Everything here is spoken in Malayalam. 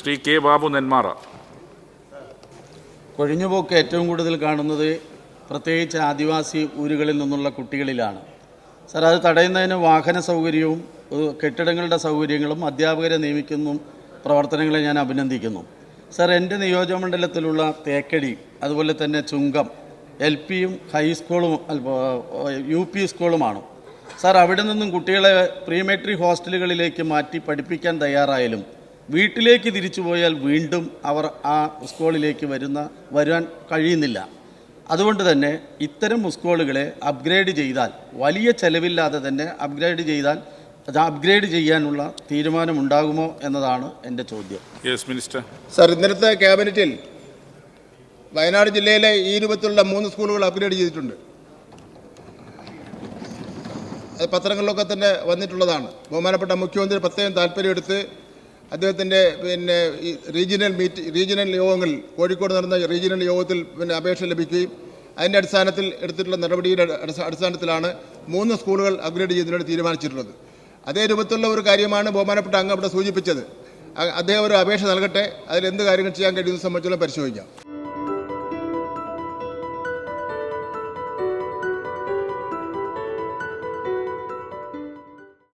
ശ്രീ കെ ബാബു നെന്മാറ. കൊഴിഞ്ഞുപോക്ക് ഏറ്റവും കൂടുതൽ കാണുന്നത് പ്രത്യേകിച്ച് ആദിവാസി ഊരുകളിൽ നിന്നുള്ള കുട്ടികളിലാണ്. സാർ, അത് തടയുന്നതിന് വാഹന സൗകര്യവും കെട്ടിടങ്ങളുടെ സൗകര്യങ്ങളും അധ്യാപകരെ നിയമിക്കുന്ന പ്രവർത്തനങ്ങളെ ഞാൻ അഭിനന്ദിക്കുന്നു. സാർ, എൻ്റെ നിയോജകമണ്ഡലത്തിലുള്ള തേക്കടി, അതുപോലെ തന്നെ ചുങ്കം LPയും ഹൈസ്കൂളും UP സ്കൂളുമാണ്. സാർ, അവിടെ നിന്നും കുട്ടികളെ പ്രീമെട്രി ഹോസ്റ്റലുകളിലേക്ക് മാറ്റി പഠിപ്പിക്കാൻ തയ്യാറായാലും വീട്ടിലേക്ക് തിരിച്ചു പോയാൽ വീണ്ടും അവർ ആ സ്കൂളിലേക്ക് വരാൻ കഴിയുന്നില്ല. അതുകൊണ്ട് തന്നെ ഇത്തരം സ്കൂളുകളെ അപ്ഗ്രേഡ് ചെയ്താൽ, വലിയ ചെലവില്ലാതെ തന്നെ അപ്ഗ്രേഡ് ചെയ്യാനുള്ള തീരുമാനമുണ്ടാകുമോ എന്നതാണ് എൻ്റെ ചോദ്യം. Yes minister. സാർ, ഇന്നലത്തെ ക്യാബിനറ്റിൽ വയനാട് ജില്ലയിലെ ഈ രൂപത്തിലുള്ള 3 സ്കൂളുകൾ അപ്ഗ്രേഡ് ചെയ്തിട്ടുണ്ട്. അത് പത്രങ്ങളിലൊക്കെ തന്നെ വന്നിട്ടുള്ളതാണ്. ബഹുമാനപ്പെട്ട മുഖ്യമന്ത്രി പ്രത്യേകം താല്പര്യമെടുത്ത് അദ്ദേഹത്തിൻ്റെ റീജിയണൽ യോഗങ്ങളിൽ, കോഴിക്കോട് നടന്ന റീജിയണൽ യോഗത്തിൽ അപേക്ഷ ലഭിക്കുകയും അതിൻ്റെ അടിസ്ഥാനത്തിൽ എടുത്തിട്ടുള്ള നടപടിയുടെ അടിസ്ഥാനത്തിലാണ് 3 സ്കൂളുകൾ അപ്ഗ്രേഡ് ചെയ്യുന്നതിന് തീരുമാനിച്ചിട്ടുള്ളത്. അതേ രൂപത്തിലുള്ള ഒരു കാര്യമാണ് ബഹുമാനപ്പെട്ട അങ്ങ് അവിടെ സൂചിപ്പിച്ചത്. അദ്ദേഹം ഒരു അപേക്ഷ നൽകട്ടെ, അതിലെന്ത് കാര്യങ്ങൾ ചെയ്യാൻ കഴിയുന്നത് സംബന്ധിച്ചുള്ള പരിശോധിക്കാം.